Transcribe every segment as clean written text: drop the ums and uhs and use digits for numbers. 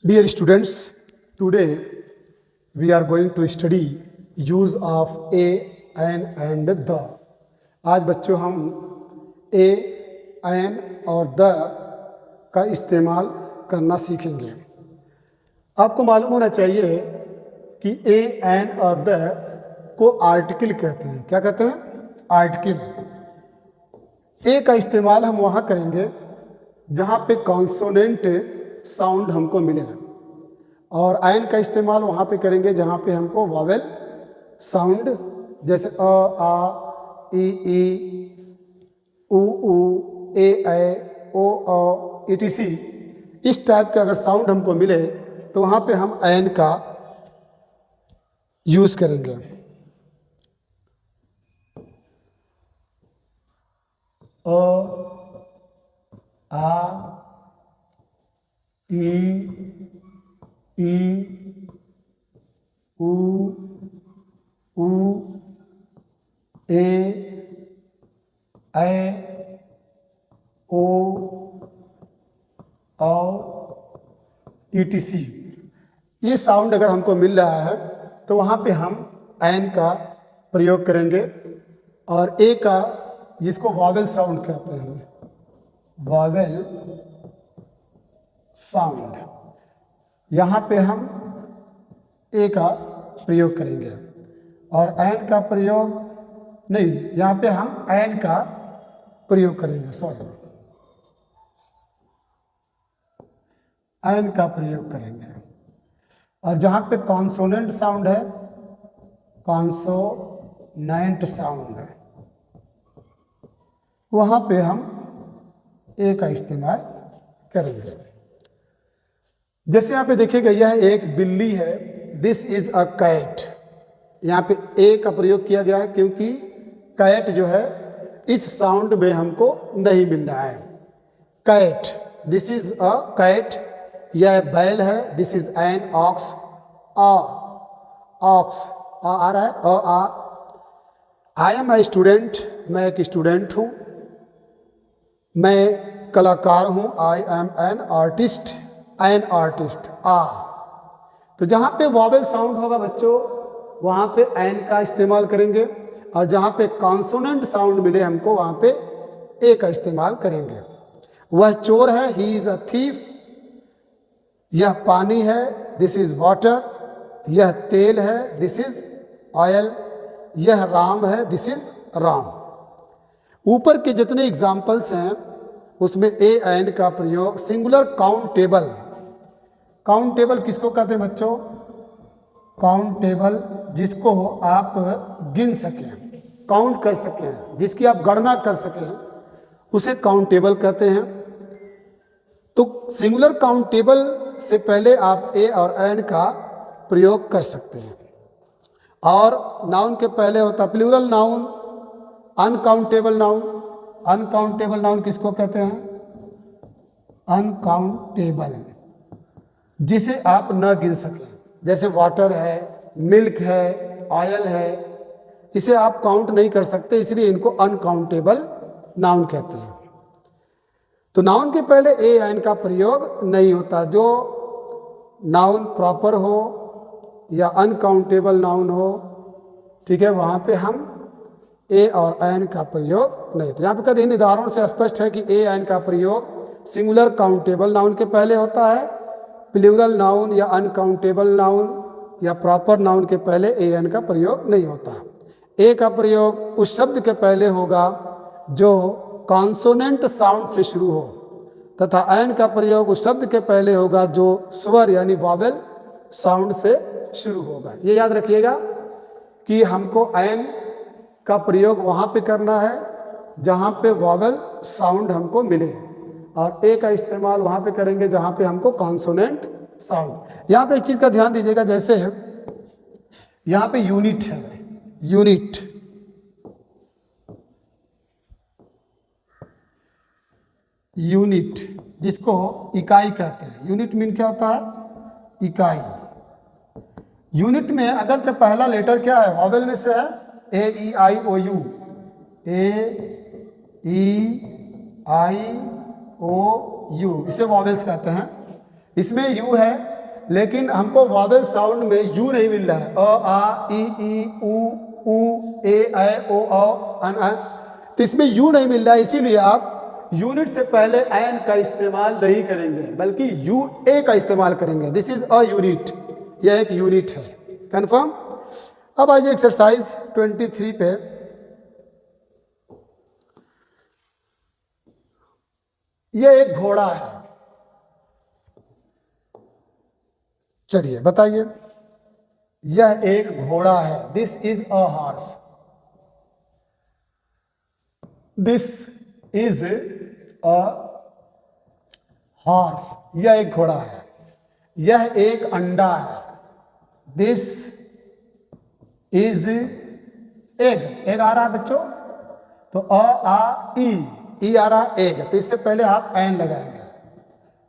Dear students, today we are going to study use of a, an and the. आज बच्चों हम a, an और the का इस्तेमाल करना सीखेंगे। आपको मालूम होना चाहिए कि a, an और the को आर्टिकल कहते हैं। क्या कहते हैं? आर्टिकल। a का इस्तेमाल हम वहाँ करेंगे जहाँ पे कॉन्सोनेंट साउंड हमको मिले, और एन का इस्तेमाल वहाँ पे करेंगे जहाँ पे हमको वॉवेल साउंड जैसे अ, आ, ई, ऊ, ए, ओ, etc इस टाइप का अगर साउंड हमको मिले तो वहाँ पे हम एन का यूज़ करेंगे। अ, आ, ई, ऊ, ए, ओ, etc ये साउंड अगर हमको मिल रहा है तो वहाँ पे हम एन का प्रयोग करेंगे, और ए का जिसको वॉवेल साउंड कहते हैं, वॉवेल साउंड, यहाँ पे हम ए का प्रयोग करेंगे। और एन का प्रयोग नहीं, यहाँ पे हम एन का प्रयोग करेंगे, एन का प्रयोग करेंगे। और जहाँ पे कॉन्सोनेंट साउंड है, कॉन्सोनेंट साउंड है, वहाँ पे हम ए का इस्तेमाल करेंगे। जैसे यहाँ पे देखिएगा, यह एक बिल्ली है, दिस इज अ कैट। यहाँ पे ए का प्रयोग किया गया है क्योंकि कैट जो है इस साउंड में हमको नहीं मिल रहा है। Cat, this is a cat. यह बैल है, this is an ox. Ox आ रहा है, आई एम ए स्टूडेंट, मैं एक स्टूडेंट हूँ। मैं कलाकार हूँ, I am an artist, an artist. तो जहाँ पे वॉवेल साउंड होगा बच्चों, वहाँ पे एन का इस्तेमाल करेंगे, और जहाँ पे कॉन्सोनेंट साउंड मिले हमको वहाँ पे ए का इस्तेमाल करेंगे। वह चोर है, ही इज अ थीफ। यह पानी है, दिस इज वाटर। यह तेल है, दिस इज ऑयल। यह राम है, दिस इज राम। ऊपर के जितने एग्जाम्पल्स हैं उसमें ए एन का प्रयोग सिंगुलर काउंटेबल। काउंटेबल किसको कहते हैं बच्चों? काउंटेबल जिसको आप गिन सकें, काउंट कर सकें, जिसकी आप गणना कर सकें, उसे काउंटेबल कहते हैं। तो सिंगुलर काउंटेबल से पहले आप ए और एन का प्रयोग कर सकते हैं। और नाउन के पहले होता plural noun, uncountable noun. Uncountable noun किसको कहते हैं? अनकाउंटेबल, जिसे आप न गिन सकें, जैसे वाटर है, मिल्क है, ऑयल है, इसे आप काउंट नहीं कर सकते, इसलिए इनको अनकाउंटेबल नाउन कहते हैं। तो नाउन के पहले ए एन का प्रयोग नहीं होता। जो नाउन प्रॉपर हो या अनकाउंटेबल नाउन हो, ठीक है, वहाँ पे हम ए और एन का प्रयोग नहीं। तो यहाँ पे कहते हैं उदाहरण से स्पष्ट है कि ए एन का प्रयोग सिंगुलर काउंटेबल नाउन के पहले होता है, प्लूरल नाउन या अनकाउंटेबल नाउन या प्रॉपर नाउन के पहले ए एन का प्रयोग नहीं होता। ए का प्रयोग उस शब्द के पहले होगा जो कॉन्सोनेंट साउंड से शुरू हो, तथा एन का प्रयोग उस शब्द के पहले होगा जो स्वर यानी वॉवेल साउंड से शुरू होगा। ये याद रखिएगा कि हमको एन का प्रयोग वहाँ पे करना है जहाँ पे वॉवेल साउंड हमको मिले, और ए का इस्तेमाल वहाँ पे करेंगे जहाँ पे हमको कॉन्सोनेंट साउंड। यहाँ पे एक चीज़ का ध्यान दीजिएगा, जैसे यहाँ पे यूनिट है, यूनिट, यूनिट जिसको इकाई कहते हैं। यूनिट मीन क्या होता है? इकाई। यूनिट में अगर जब पहला लेटर क्या है, वॉवेल में से है, A E I O U, A E I O U, इसे वॉवेल्स कहते हैं। इसमें यू है, लेकिन हमको वॉवेल साउंड में यू नहीं मिल रहा है। अ आ ई उ ए ओ अन आ, तो इसमें यू नहीं मिल रहा है, इसीलिए आप यूनिट से पहले एन का इस्तेमाल नहीं करेंगे, बल्कि यू ए का इस्तेमाल करेंगे। दिस इज अ यूनिट, यह एक यूनिट है। कंफर्म। अब आइए एक्सरसाइज 23 पे। यह एक घोड़ा है, चलिए बताइए। यह एक घोड़ा है, this is a horse. This is a horse, यह एक घोड़ा है। यह एक अंडा है, दिस इज एग। एग आ रहा है बच्चों, तो अ आ ई आ रहा एग, तो इससे पहले आप एन लगाएंगे।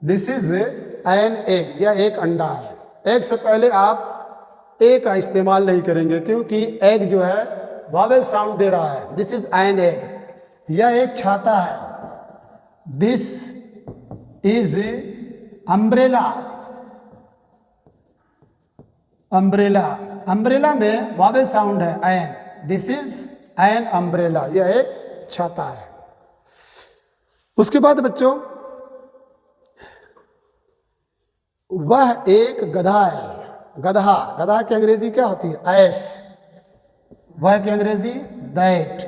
दिस इज एन एग, यह एक अंडा है। एग से पहले आप ए का इस्तेमाल नहीं करेंगे, क्योंकि एग जो है वॉवेल साउंड दे रहा है। This is an egg. यह एक छाता है, this is umbrella. Umbrella, umbrella में वॉवेल साउंड है an. This is an umbrella, यह एक छाता है। उसके बाद बच्चों, वह एक गधा है। गधा, गधा की अंग्रेजी क्या होती है? एस। वह की अंग्रेजी that.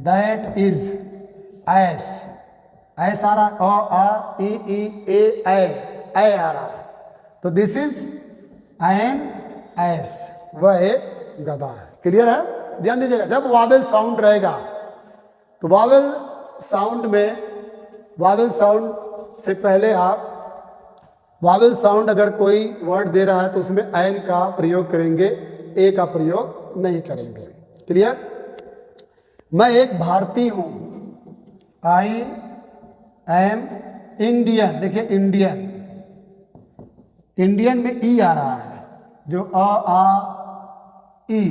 That is S. S आ रहा, अ आ ई ए आ रहा है, तो दिस इज एन एस। वह एक गधा है। क्लियर है? ध्यान दीजिएगा, जब वॉवेल साउंड रहेगा तो वॉवेल साउंड में, वॉवेल साउंड से पहले आप, वॉवेल साउंड अगर कोई वर्ड दे रहा है तो उसमें एन का प्रयोग करेंगे, ए का प्रयोग नहीं करेंगे। क्लियर? मैं एक भारतीय हूं, आई एम इंडियन। देखिए इंडियन, इंडियन में ई आ रहा है, जो अ आ ई,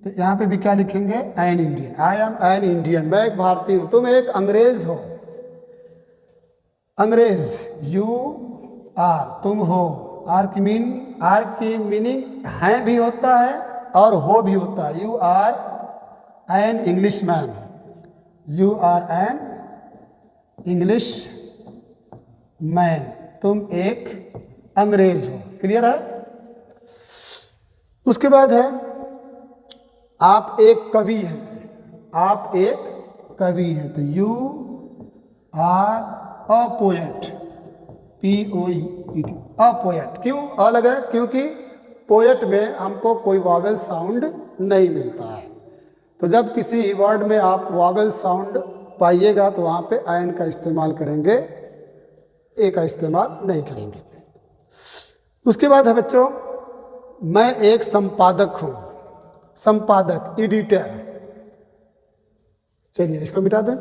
तो यहां पे भी क्या लिखेंगे? An Indian. I am an Indian, मैं एक भारतीय हूं। तुम एक अंग्रेज हो, अंग्रेज, यू आर, तुम हो। आर की मीनिंग है भी होता है और हो भी होता है। You are an English man, you are an English man, तुम एक अंग्रेज हो। क्लियर है? उसके बाद है, आप एक कवि हैं। आप एक कवि हैं, तो you are a poet, POET, a poet. क्यों अ लगा? क्योंकि पोएट में हमको कोई वॉवेल साउंड नहीं मिलता है। तो जब किसी वर्ड में आप वॉवेल साउंड पाइएगा तो वहाँ पे एन का इस्तेमाल करेंगे, ए का इस्तेमाल नहीं करेंगे। उसके बाद है बच्चों, मैं एक संपादक हूँ। संपादक, एडिटर। चलिए इसको मिटा दें।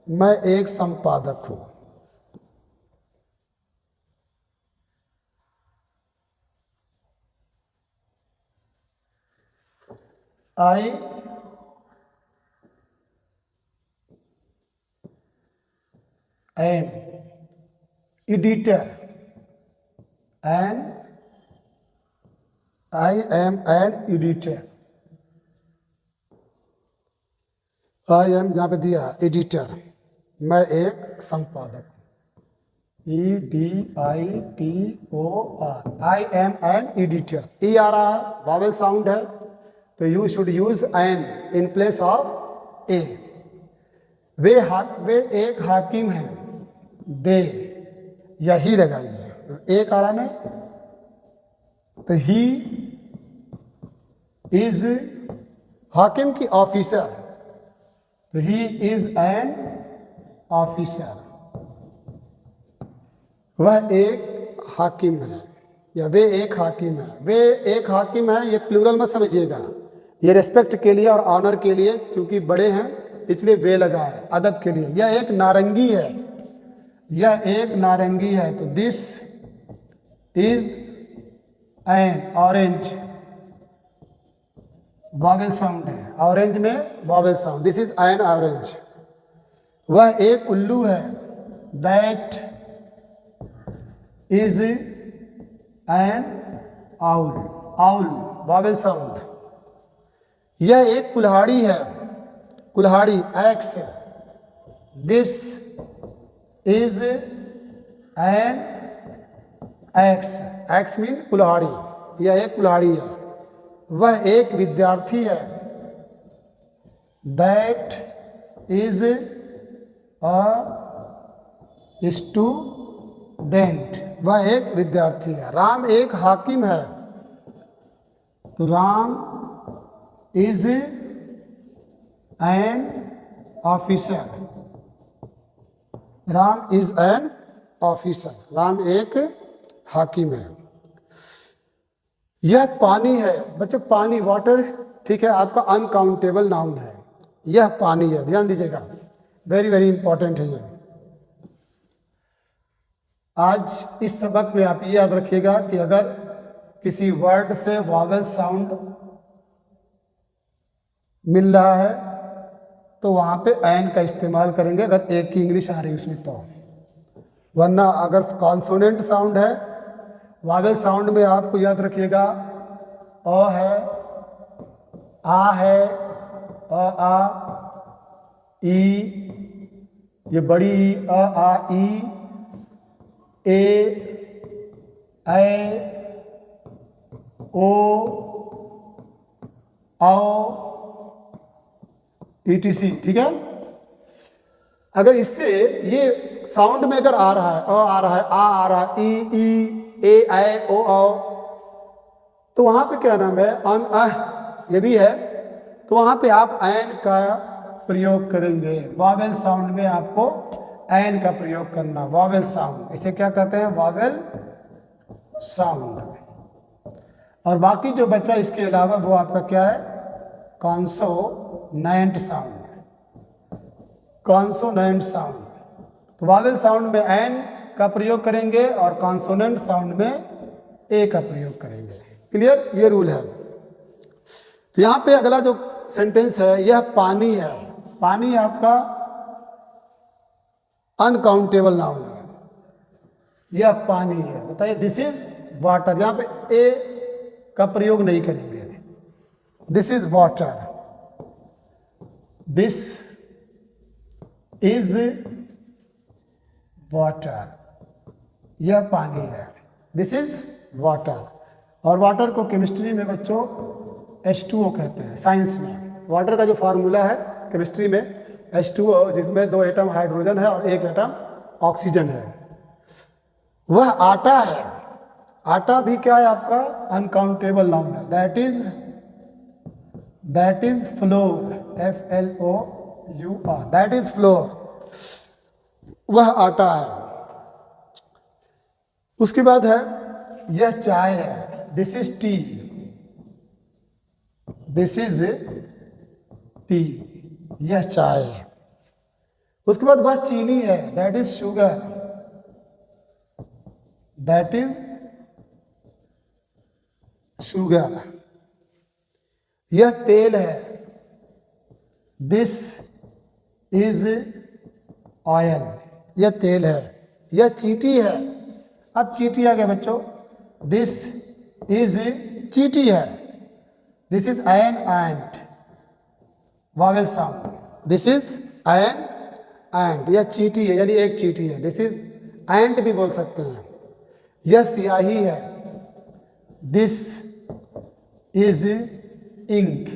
मैं एक संपादक हूँ। I am editor and I am an editor. I am जहाँ पे दिया एडिटर, मैं एक संपादक, EDITOR। I am an editor. E आ रहा है, वॉवेल साउंड है, तो you should use an in place of a. वे एक हाकिम हैं, दे, यही लगाइए। एक आ रहा ना, तो ही इज हाकिम की ऑफिसर, तो ही इज एन ऑफिसर। वह एक हाकिम है, या वे एक हाकिम है। वे एक हाकिम है, ये प्लूरल मत समझिएगा, ये रेस्पेक्ट के लिए और ऑनर के लिए, क्योंकि बड़े हैं इसलिए वे लगा है, अदब के लिए। यह एक नारंगी है, यह एक नारंगी है, तो this is N orange. Vowel sound है, ऑरेंज में vowel sound, this is N orange. वह एक उल्लू है, that is N owl, owl Wavell sound. यह एक कुल्हाड़ी है, कुल्हाड़ी x. This is N x, x mean कुल्हाड़ी, यह एक कुल्हाड़ी है। वह एक विद्यार्थी है, दैट इज अ स्टूडेंट, वह एक विद्यार्थी है। राम एक हाकिम है, तो Ram is an officer, Ram is an officer, Ram एक हाकिम है। यह पानी है, बच्चों पानी वाटर, ठीक है, आपका अनकाउंटेबल नाउन है। यह पानी है, ध्यान दीजिएगा, वेरी वेरी इंपॉर्टेंट है ये। आज इस सबक में आप ये याद रखिएगा कि अगर किसी वर्ड से वॉवेल साउंड मिल रहा है तो वहाँ पे एन का इस्तेमाल करेंगे, अगर एक की इंग्लिश आ रही है उसमें तो। वरना अगर कॉन्सोनेंट साउंड है, वॉवेल साउंड में आपको याद रखिएगा अ है, आ है, आ, ई, ये बड़ी ई, आ, ई, ए, ओ, आओ, ETC, ठीक है। अगर इससे ये साउंड में अगर आ रहा है, आ रहा है, आ रहा है, ई, ए, ओ, तो वहां पे क्या नाम है, ये भी है, तो वहां पे आप एन का प्रयोग करेंगे। वॉवेल साउंड में आपको एन का प्रयोग करना, वॉवेल साउंड, इसे क्या कहते हैं, वॉवेल साउंड। और बाकी जो बचा इसके अलावा वो आपका क्या है, कॉन्सोनेंट साउंड, कॉन्सोनेंट साउंड। तो वॉवेल साउंड में एन का प्रयोग करेंगे और कॉन्सोनेंट साउंड में ए का प्रयोग करेंगे। क्लियर, ये रूल है। तो यहाँ पे अगला जो सेंटेंस है, यह पानी है। पानी आपका अनकाउंटेबल नाउन है, यह पानी है। बताइए, दिस इज वाटर, यहाँ पे ए का प्रयोग नहीं करेंगे। This is water, this is water, यह पानी है, दिस इज वाटर। और वाटर को केमिस्ट्री में बच्चों H2O कहते हैं, साइंस में। वाटर का जो फार्मूला है केमिस्ट्री में H2O, जिसमें 2 एटम हाइड्रोजन है और 1 एटम ऑक्सीजन है। वह आटा है, आटा भी क्या है आपका, अनकाउंटेबल नाउन है। That is floor, FLOUR, that is floor, वह आटा है। उसके बाद है, यह चाय है, this is T, this is T, यह चाय है। उसके बाद वह चीनी है, that is sugar, that is sugar. यह तेल है, दिस इज ऑयल, यह तेल है। यह चींटी है, अब चींटी आ गया बच्चों, दिस इज चींटी है, this is an ant, vowel sound, this is an ant, यह चींटी है, यानी एक चींटी है, दिस इज एंट भी बोल सकते हैं। यह स्याही है, दिस इज इंक,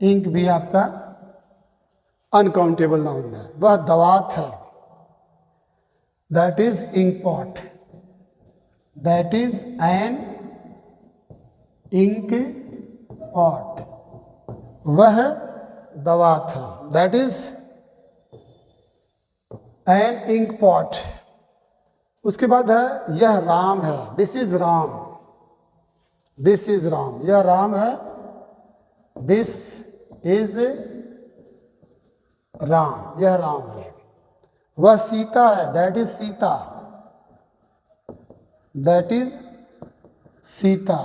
इंक भी आपका अनकाउंटेबल नाउन है। वह दवात है, that is ink pot, that is an ink pot, वह दवात है, that is an ink pot. उसके बाद है, यह राम है, this is Ram, this is Ram, यह राम है, दिस इज राम, यह राम है। वह सीता है, that is Sita, that is Sita.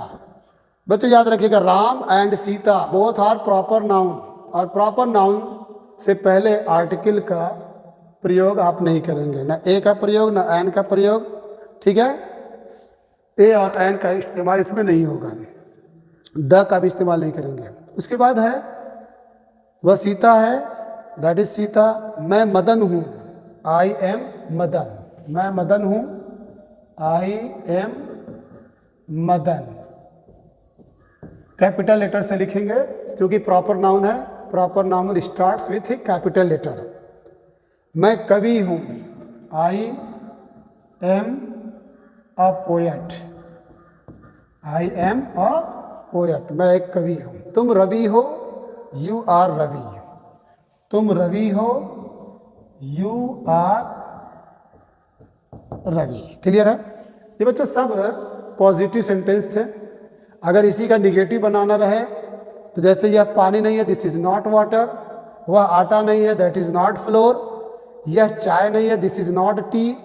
बच्चों याद रखिएगा, Ram and Sita both are proper noun, और प्रॉपर नाउन से पहले आर्टिकल का प्रयोग आप नहीं करेंगे, ना ए का प्रयोग, ना एन का प्रयोग, ठीक है, ए और एन का इस्तेमाल इसमें नहीं होगा, द का भी इस्तेमाल नहीं करेंगे। उसके बाद है वह सीता है, दैट इज सीता। मैं मदन हूँ, आई एम मदन, मैं मदन हूँ, I am Madan. Capital letter से लिखेंगे क्योंकि प्रॉपर नाउन है, proper noun starts with capital letter. मैं कवि हूँ, I am a poet, I am a poet, मैं एक कवि हूँ। तुम रवि हो, यू आर रवि, तुम रवि हो, यू आर रवि। क्लियर है? ये बच्चों सब पॉजिटिव सेंटेंस थे। अगर इसी का निगेटिव बनाना रहे तो जैसे यह पानी नहीं है, दिस इज नॉट वाटर, वह आटा नहीं है, दैट इज नॉट फ्लोर, यह चाय नहीं है, दिस इज नॉट टी,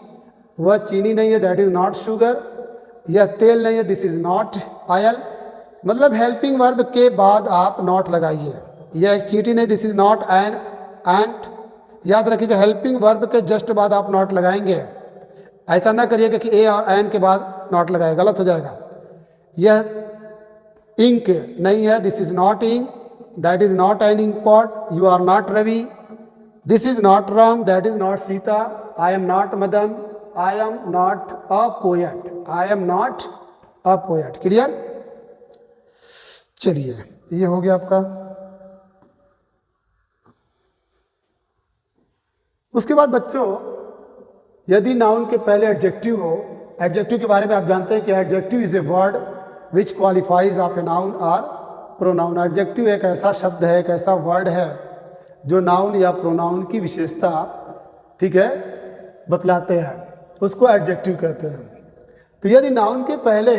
वह चीनी नहीं है, दैट इज नॉट शुगर, यह तेल नहीं है, दिस इज नॉट ऑयल। मतलब हेल्पिंग वर्ब के बाद आप नॉट लगाइए। यह एक चींटी नहीं, this is not an ant. याद रखिएगा हेल्पिंग वर्ब के जस्ट बाद आप नॉट लगाएंगे। ऐसा ना करिएगा कि ए और एन के बाद नॉट लगाए, गलत हो जाएगा। यह इंक नहीं है, this is not ink, that is not an ink pot, you are not Ravi, this is not Ram, that is not Sita, I am not Madan, I am not a poet, I am not a poet. Clear? चलिए ये हो गया आपका। उसके बाद बच्चों यदि noun के पहले एडजेक्टिव हो, एडजेक्टिव के बारे में आप जानते हैं कि adjective is a word which qualifies of a noun और प्रोनाउन। एडजेक्टिव एक ऐसा शब्द है, एक ऐसा वर्ड है जो नाउन या प्रोनाउन की विशेषता, ठीक है, बतलाते हैं, उसको एडजेक्टिव कहते हैं। तो यदि नाउन के पहले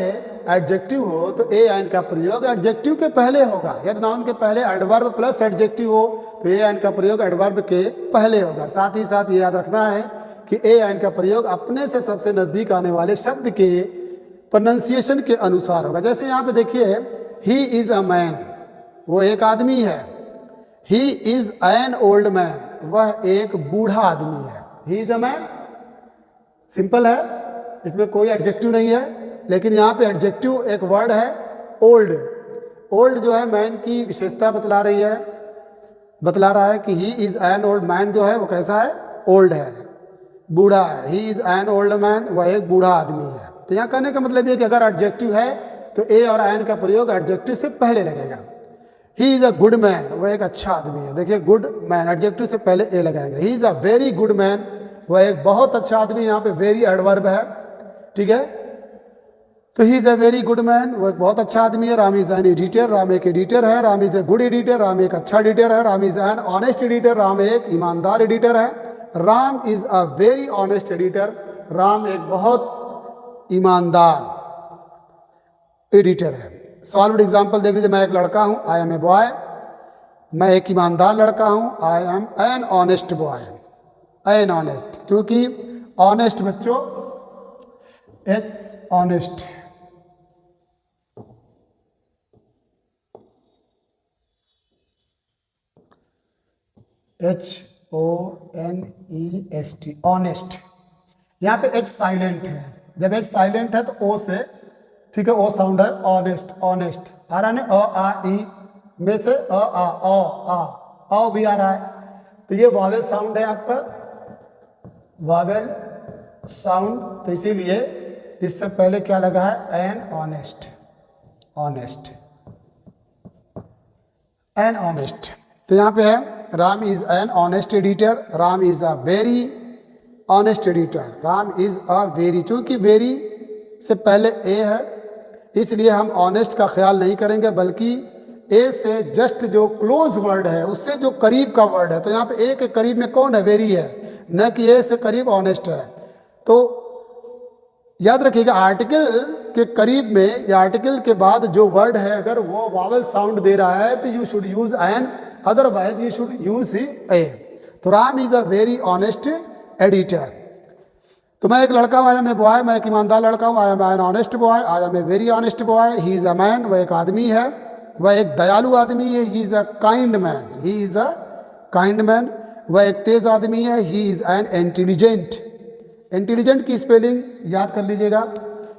एडजेक्टिव हो तो ए एन का प्रयोग एडजेक्टिव के पहले होगा। यदि नाउन के पहले एडवर्ब प्लस एडजेक्टिव हो तो ए एन का प्रयोग एडवर्ब के पहले होगा। साथ ही साथ ये याद रखना है कि ए एन का प्रयोग अपने से सबसे नज़दीक आने वाले शब्द के प्रोनाउंसिएशन के अनुसार होगा। जैसे यहाँ पे देखिए, ही इज़ अ मैन, वो एक आदमी है। He is an old man, वह एक बूढ़ा आदमी है। He is a man simple है, इसमें कोई एडजेक्टिव नहीं है। लेकिन यहाँ पे एडजेक्टिव एक वर्ड है ओल्ड। ओल्ड जो है मैन की विशेषता बतला रही है, बतला रहा है कि ही इज़ एन ओल्ड मैन जो है वो कैसा है, ओल्ड है, बूढ़ा है। He is an old man, वह एक बूढ़ा आदमी है। तो यहाँ कहने का मतलब ये कि अगर एडजेक्टिव है तो ए और एन का प्रयोग एडजेक्टिव से पहले लगेगा। ही इज़ अ गुड मैन, वह एक अच्छा आदमी है। देखिए गुड मैन एडजेक्टिव से पहले ए लगाएंगे। ही is a very good man, वह एक बहुत अच्छा आदमी, यहाँ पे वेरी एडवर्ब है, ठीक है। तो ही is a very good man, वो एक बहुत अच्छा आदमी है। Ram is an editor, Ram एक एडिटर है। Ram is a good editor, Ram एक अच्छा एडिटर है। Ram is an honest editor, Ram एक ईमानदार एडिटर है। Ram is a very honest editor, Ram एक बहुत ईमानदार एडिटर है। सॉल्व्ड एग्जाम्पल देख लीजिए, मैं एक लड़का हूँ, आई एम ए बॉय, मैं एक ईमानदार लड़का हूँ, I am an honest boy. An honest, क्योंकि ऑनेस्ट बच्चों एक ऑनेस्ट, HONEST, ऑनेस्ट। यहाँ पे एच साइलेंट है, जब एच साइलेंट है तो ओ से, ठीक है, ओ साउंड है, ऑनेस्ट, ऑनेस्ट आ रहा है ना, अ आ ई में से अ आ भी आ रहा है। तो ये वावेल साउंड है आपका, वावेल साउंड, तो इसीलिए इससे पहले क्या लगा है, an honest, honest, an honest. तो यहाँ पे है Ram is an honest editor, Ram is a very honest editor, Ram is a very, चूंकि वेरी से पहले ए है इसलिए हम ऑनेस्ट का ख्याल नहीं करेंगे, बल्कि ए से जस्ट जो क्लोज वर्ड है उससे जो करीब का वर्ड है। तो यहाँ पे ए के करीब में कौन है, वेरी है, न कि ए से करीब ऑनेस्ट है। तो याद रखिएगा आर्टिकल के करीब में या आर्टिकल के बाद जो वर्ड है अगर वो वावल साउंड दे रहा है तो you should use an, otherwise you should use a. तो Ram is a very honest editor. तो मैं एक लड़का हूँ, आई एम ए बॉय, मैं एक ईमानदार लड़का हूँ, I am an honest boy, I am a very honest boy. He is a man, वह एक आदमी है, वह एक दयालु आदमी है। He is a kind man, he is a kind man, वह एक तेज आदमी है। He is an intelligent intelligent की स्पेलिंग याद कर लीजिएगा,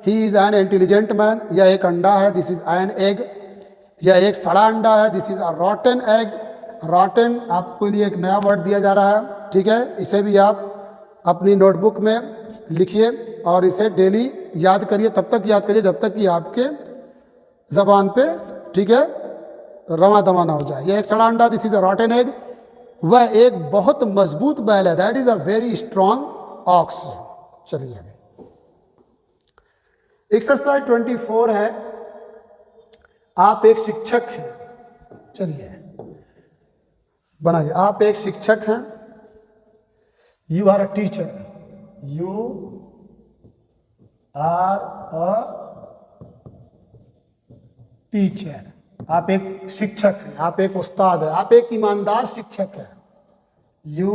he is an intelligent man. यह एक अंडा है, दिस इज एन एग। यह एक सड़ा अंडा है, this is a rotten egg. रॉटन आपके लिए एक नया वर्ड दिया जा रहा है, ठीक है। इसे भी आप अपनी नोटबुक में लिखिए और इसे डेली याद करिए, तब तक याद करिए जब तक कि आपके ज़बान पे, ठीक है, रवा दवा ना हो जाए। यह एक सड़ा अंडा, this is a rotten egg. वह एक बहुत मजबूत बैल है, that is a very strong ox. चलिए एक्सरसाइज 24 है, आप एक शिक्षक हैं। चलिए बनाइए, आप एक शिक्षक हैं। You are a teacher, you are a teacher. आप एक शिक्षक हैं, आप एक उस्ताद हैं, आप एक ईमानदार शिक्षक हैं। यू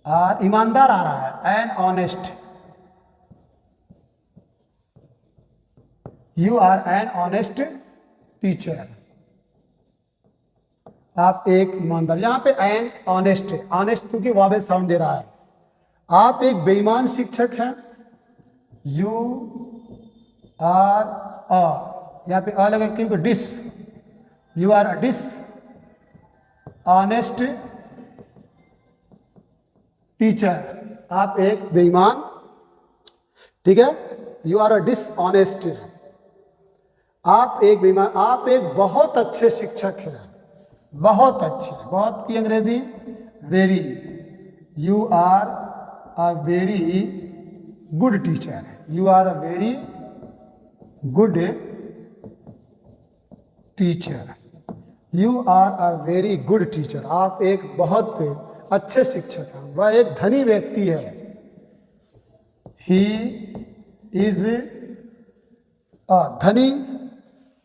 आर, ईमानदार आ रहा है, an honest. You are an honest teacher. आप एक ईमानदार, यहां पे एन ऑनेस्ट है, ऑनेस्ट क्योंकि वावेल साउंड दे रहा है। आप एक बेईमान शिक्षक हैं। यू आर अ, यहां पे अ लगा क्योंकि dis, you are a dishonest teacher. आप एक बेईमान, ठीक है, यू आर अ डिसऑनेस्ट। आप एक बेईमान, आप एक बहुत अच्छे शिक्षक हैं। बहुत अच्छे, बहुत की अंग्रेजी very. You are a very good teacher, you are a very good teacher. You are a very good teacher. आप एक बहुत अच्छे शिक्षक हैं। वह एक धनी व्यक्ति है। ही इज अ धनी।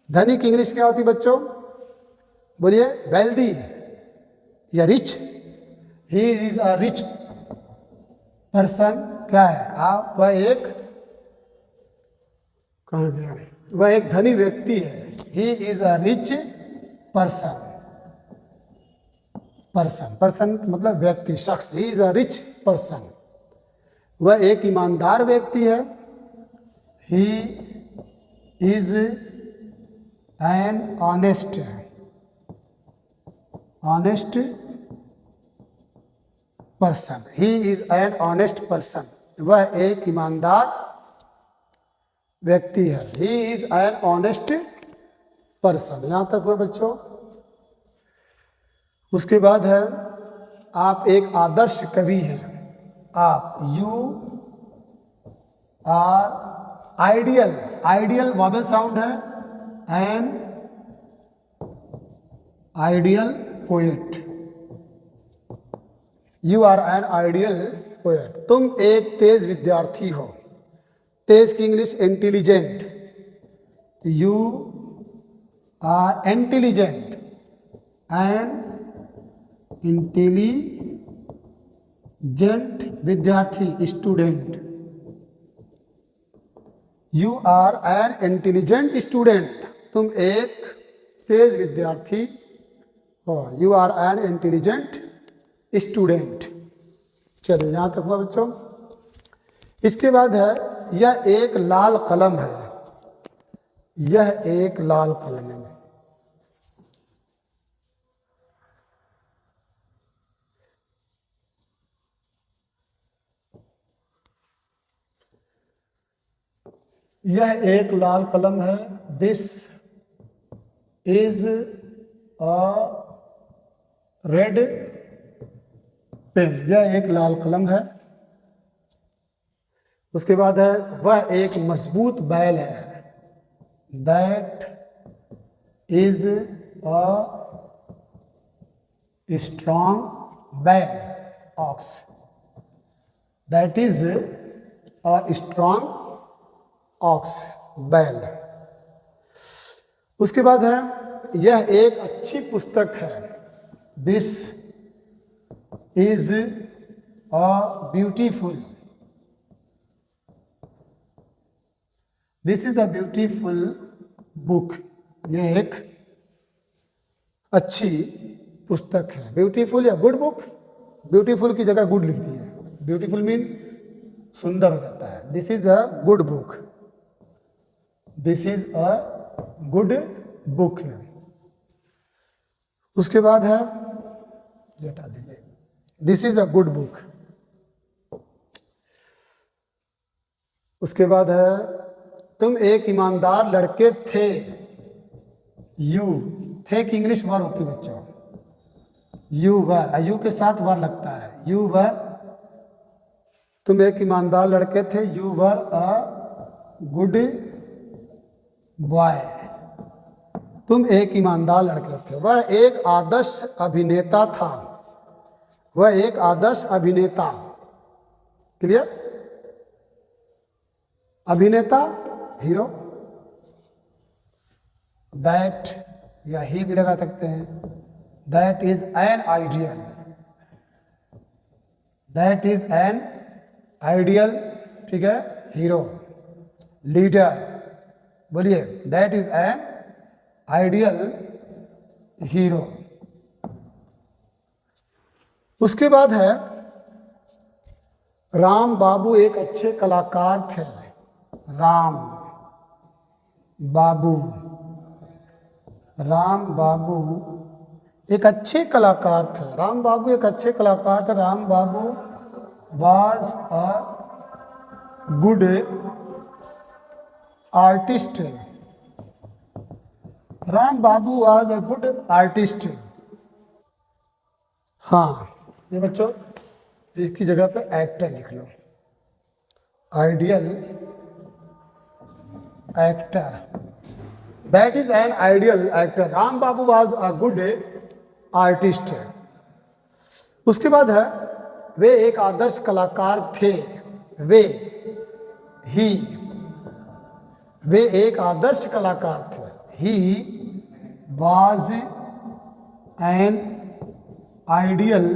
धनी की इंग्लिश क्या होती है बच्चों? बोलिए, वेल्दी या rich. He is a rich person. क्या है आप? वह एक, कहाँ गया, वह एक धनी व्यक्ति है। He is a rich person. Person, person मतलब व्यक्ति, शख्स। He is a rich person. वह एक ईमानदार व्यक्ति है। He is an honest, honest person. He is an honest person. वह एक ईमानदार व्यक्ति है। He is an honest person. यहां तक हुआ बच्चों। उसके बाद है, आप एक आदर्श कवि हैं। आप, you are ideal, ideal vowel sound है, an ideal poet. You are an ideal poet. तुम एक तेज विद्यार्थी हो। तेज की English intelligent. You are intelligent, an intelligent विद्यार्थी, student. You are an intelligent student. तुम एक तेज विद्यार्थी हो। You are an intelligent student. चलिए यहां तक हुआ बच्चों। इसके बाद है, यह एक लाल कलम है। यह एक लाल कलम है। यह एक लाल कलम है। This is a red pen. यह एक लाल कलम है। उसके बाद है, वह एक मजबूत बैल है। दैट इज अ स्ट्रॉन्ग बैल, ox. That is a strong ox, बैल। उसके बाद है, यह एक अच्छी पुस्तक है। This is a beautiful, this is a beautiful book. यह एक अच्छी पुस्तक है। ब्यूटीफुल या गुड बुक, ब्यूटीफुल की जगह गुड लिखती है। ब्यूटीफुल मीन सुंदर हो जाता है। This is a good book, this is a good book है। उसके बाद है, ये हटा दीजिए, this is a good book. उसके बाद है, तुम एक ईमानदार लड़के थे। यू, थे की इंग्लिश वर्ब होती है बच्चों, यू वर, यू के साथ वर लगता है, यू वर, तुम एक ईमानदार लड़के थे। You were a good boy, तुम एक ईमानदार लड़के थे। वह एक आदर्श अभिनेता था, वह एक आदर्श अभिनेता। क्लियर? अभिनेता हीरो, दैट या ही भी लगा सकते हैं। That is an ideal, that is an ideal, ठीक है, हीरो। लीडर, बोलिए, that is an ideal hero. उसके बाद है, राम बाबू एक अच्छे कलाकार थे। राम बाबू, राम बाबू एक अच्छे कलाकार थे। राम बाबू एक अच्छे कलाकार थे। Ram Babu was a good artist, Ram Babu was a good artist. हाँ, ये बच्चों इसकी जगह पे एक्टर लिख लो, ideal actor, that is an ideal actor. Ram Babu was a good artist. उसके बाद है, वे एक आदर्श कलाकार थे। वे, ही, वे एक आदर्श कलाकार थे। ही वाज एन आइडियल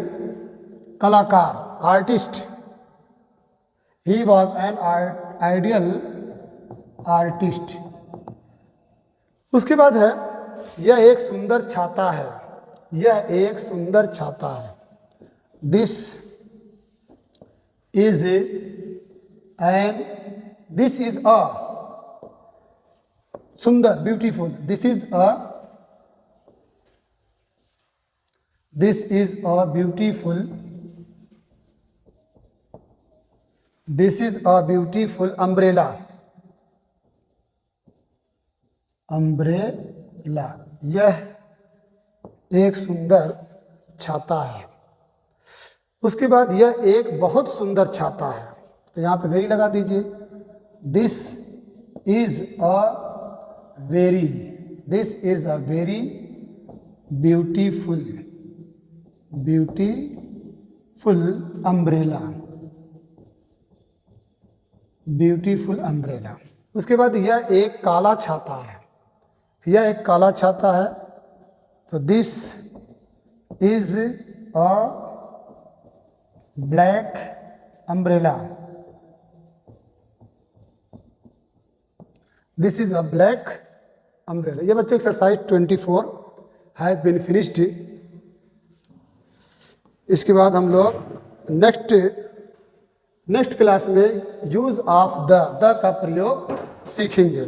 कलाकार, artist. He was an ideal artist. उसके बाद है, यह एक सुंदर छाता है। यह एक सुंदर छाता है। This is an, this is a सुंदर, beautiful, this is a, this is a beautiful, this is a beautiful umbrella, umbrella, यह एक सुंदर छाता है। उसके बाद यह एक बहुत सुंदर छाता है, तो यहाँ पे वेरी लगा दीजिए। This is a very, this is a very beautiful, beautiful umbrella, beautiful umbrella. उसके बाद यह एक काला छाता है। यह एक काला छाता है, तो this is a black umbrella, this is a black umbrella. ये बच्चों एक्सरसाइज 24 हैव बीन फिनिश्ड। इसके बाद हम लोग नेक्स्ट क्लास में यूज ऑफ द का प्रयोग सीखेंगे।